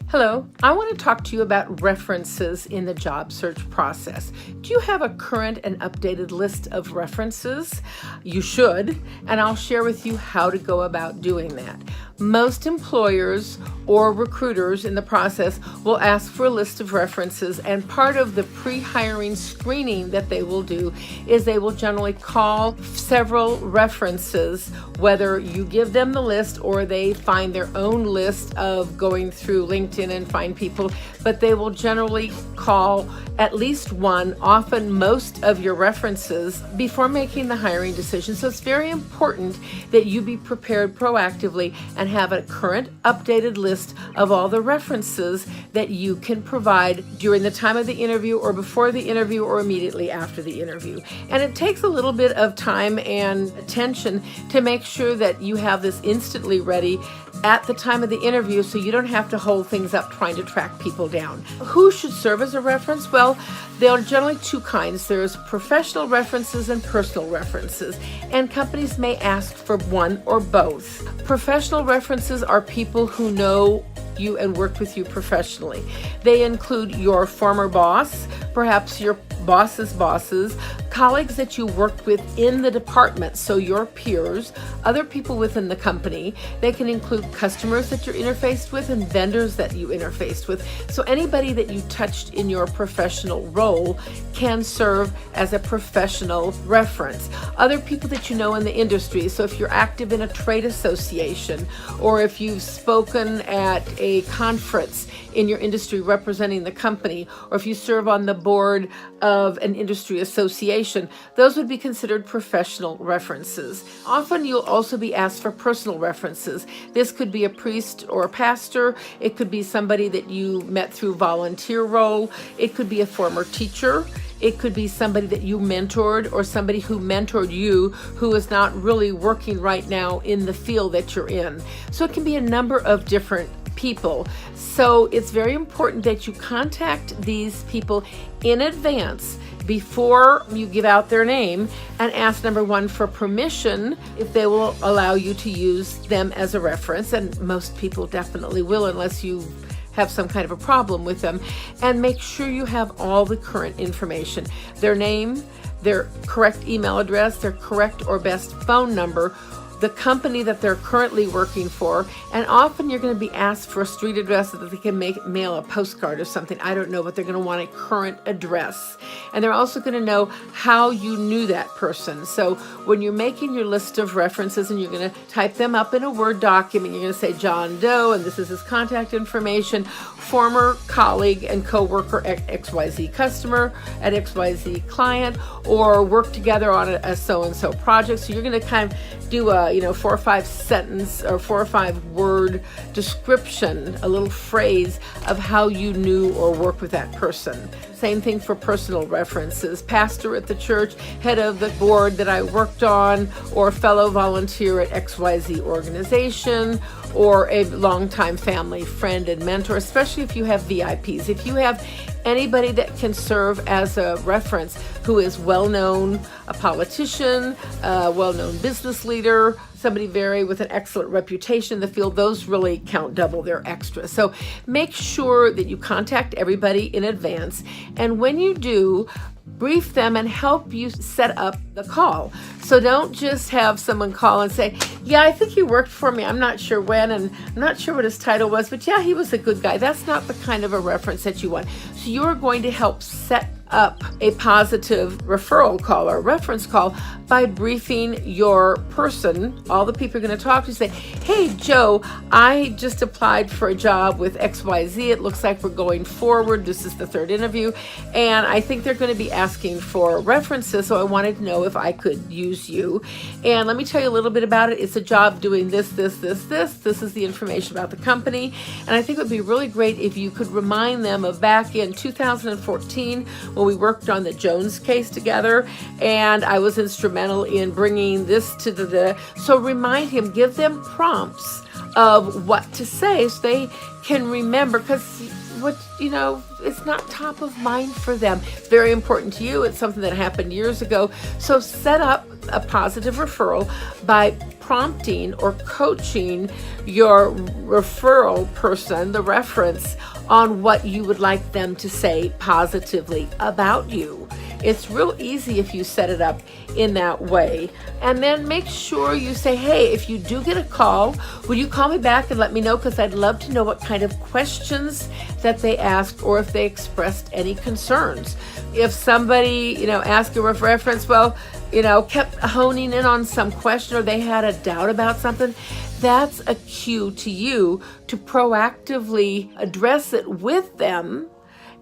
Hello, I want to talk to you about references in the job search process. Do you have a current and updated list of references? You should, and I'll share with you how to go about doing that. Most employers or recruiters in the process will ask for a list of references, and part of the pre-hiring screening that they will do is they will generally call several references, whether you give them the list or they find their own list of going through LinkedIn and find people, but they will generally call at least one, often most of your references before making the hiring decision. So it's very important that you be prepared proactively and have a current, updated list of all the references that you can provide during the time of the interview or before the interview or immediately after the interview. And it takes a little bit of time and attention to make sure that you have this instantly ready at the time of the interview so you don't have to hold things up trying to track people down. Who should serve as a reference? Well, there are generally two kinds. There's professional references and personal references, and companies may ask for one or both. Professional references are people who know you and worked with you professionally. They include your former boss, perhaps your boss's bosses, colleagues that you worked with in the department, so your peers, other people within the company. They can include customers that you're interfaced with and vendors that you interfaced with. So anybody that you touched in your professional role can serve as a professional reference. Other people that you know in the industry, so if you're active in a trade association or if you've spoken at a conference in your industry representing the company, or if you serve on the board of an industry association, those would be considered professional references. Often you'll also be asked for personal references. This could be a priest or a pastor. It could be somebody that you met through volunteer role. It could be a former teacher. It could be somebody that you mentored or somebody who mentored you who is not really working right now in the field that you're in. So it can be a number of different people. So it's very important that you contact these people in advance before you give out their name and ask, number one, for permission if they will allow you to use them as a reference. And most people definitely will, unless you have some kind of a problem with them. And make sure you have all the current information: their name, their correct email address, their correct or best phone number, the company that they're currently working for, and often you're going to be asked for a street address that they can mail a postcard or something. I don't know, but they're going to want a current address. And they're also going to know how you knew that person. So when you're making your list of references and you're going to type them up in a Word document, you're going to say John Doe, and this is his contact information, former colleague and coworker at XYZ customer, at XYZ client, or work together on a so-and-so project. So you're going to kind of do a 4 or 5 sentence or 4 or 5 word description, a little phrase of how you knew or worked with that person. Same thing for personal references: pastor at the church, head of the board that I worked on, or fellow volunteer at XYZ organization, or a longtime family friend and mentor, especially if you have VIPs. If you have anybody that can serve as a reference who is well-known, a politician, a well-known business leader, somebody with an excellent reputation in the field, those really count double. They're extra. So make sure that you contact everybody in advance. And when you do, brief them and help you set up the call. So don't just have someone call and say, yeah, I think he worked for me. I'm not sure when, and I'm not sure what his title was, but yeah, he was a good guy. That's not the kind of a reference that you want. So you're going to help set up a positive referral call or reference call by briefing your person, all the people you're going to talk to. Say, hey, Joe, I just applied for a job with XYZ. It looks like we're going forward. This is the 3rd interview, and I think they're going to be asking for references, so I wanted to know if I could use you. And let me tell you a little bit about it. It's a job doing this. This is the information about the company. And I think it would be really great if you could remind them of back in 2014 when we worked on the Jones case together, and I was instrumental in bringing this to so remind him, give them prompts of what to say so they can remember, because it's not top of mind for them. It's very important to you. It's something that happened years ago. So set up a positive referral by prompting or coaching your referral person, the reference, on what you would like them to say positively about you. It's real easy if you set it up in that way. And then make sure you say, hey, if you do get a call, will you call me back and let me know? Because I'd love to know what kind of questions that they asked or if they expressed any concerns. If somebody, asked a reference, kept honing in on some question or they had a doubt about something, that's a cue to you to proactively address it with them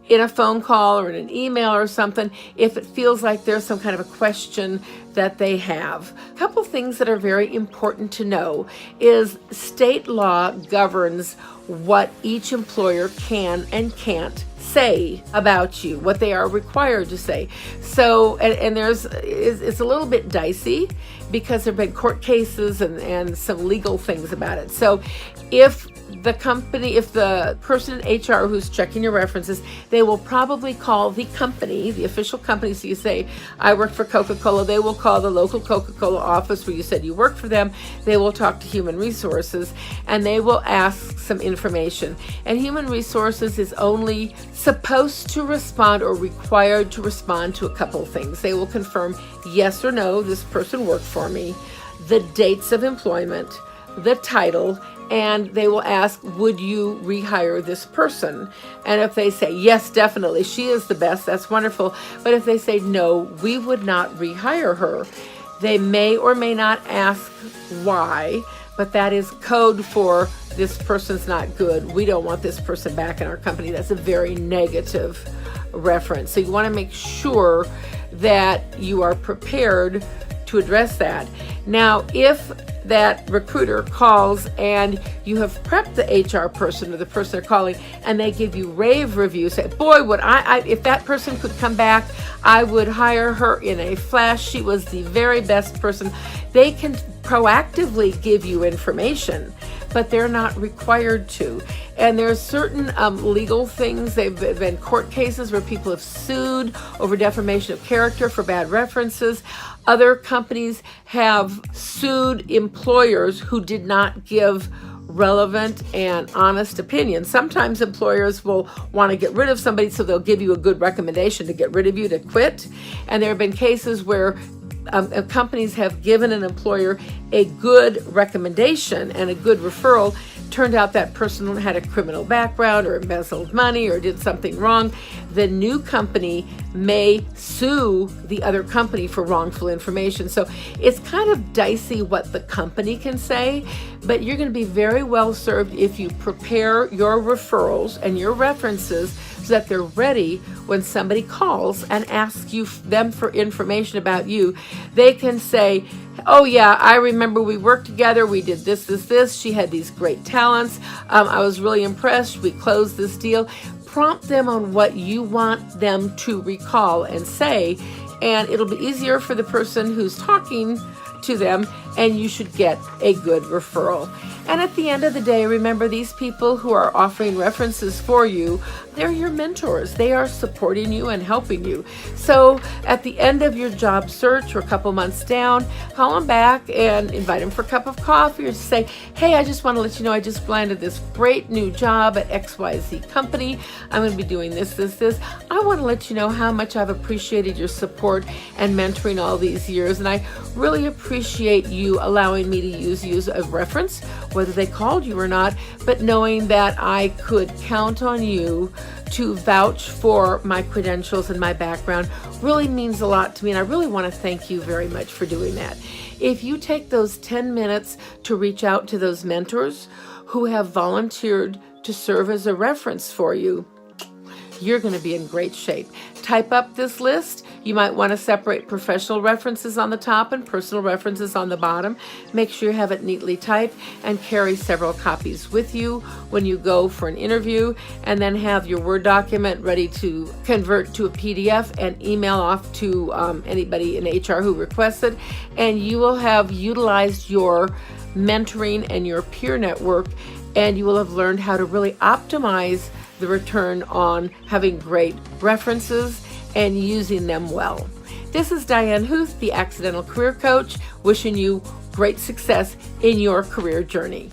in a phone call or in an email or something if it feels like there's some kind of a question that they have. A couple things that are very important to know is state law governs what each employer can and can't say about you, what they are required to say. So, and it's a little bit dicey because there have been court cases and some legal things about it. So if the person in HR who's checking your references, they will probably call the company, the official company. So you say, I work for Coca-Cola. They will call the local Coca-Cola office where you said you work for them. They will talk to Human Resources and they will ask some information. And Human Resources is only supposed to respond or required to respond to a couple of things. They will confirm yes or no, this person worked for me, the dates of employment, the title, and they will ask, would you rehire this person? And if they say, yes, definitely, she is the best, that's wonderful. But if they say, no, we would not rehire her, they may or may not ask why, but that is code for this person's not good. We don't want this person back in our company. That's a very negative reference. So you want to make sure that you are prepared to address that. Now, if that recruiter calls and you have prepped the HR person or the person they're calling and they give you rave reviews, say, boy, would I if that person could come back, I would hire her in a flash. She was the very best person. They can proactively give you information, but they're not required to. And there's certain legal things. They've been court cases where people have sued over defamation of character for bad references. Other companies have sued employers who did not give relevant and honest opinions. Sometimes employers will want to get rid of somebody, so they'll give you a good recommendation to get rid of you, to quit. And there have been cases where companies have given an employer a good recommendation and a good referral. Turned out that person had a criminal background or embezzled money or did something wrong. The new company may sue the other company for wrongful information. So it's kind of dicey what the company can say, but you're going to be very well served if you prepare your referrals and your references so that they're ready when somebody calls and asks them for information about you. They can say, oh yeah, I remember we worked together, we did this, she had these great talents, I was really impressed, we closed this deal. Prompt them on what you want them to recall and say, and it'll be easier for the person who's talking to them, and you should get a good referral. And at the end of the day, remember, these people who are offering references for you, they're your mentors. They are supporting you and helping you. So at the end of your job search or a couple months down, call them back and invite them for a cup of coffee, or just say, hey, I just want to let you know I just landed this great new job at XYZ company. I'm going to be doing this. I want to let you know how much I've appreciated your support and mentoring all these years, and I really appreciate you allowing me to use you as a reference, whether they called you or not, but knowing that I could count on you to vouch for my credentials and my background really means a lot to me, and I really want to thank you very much for doing that. If you take those 10 minutes to reach out to those mentors who have volunteered to serve as a reference for you, you're going to be in great shape. Type up this list. You might want to separate professional references on the top and personal references on the bottom. Make sure you have it neatly typed and carry several copies with you when you go for an interview, and then have your Word document ready to convert to a PDF and email off to anybody in HR who requests it. And you will have utilized your mentoring and your peer network, and you will have learned how to really optimize the return on having great references and using them well. This is Diane Huth, the Accidental Career Coach, wishing you great success in your career journey.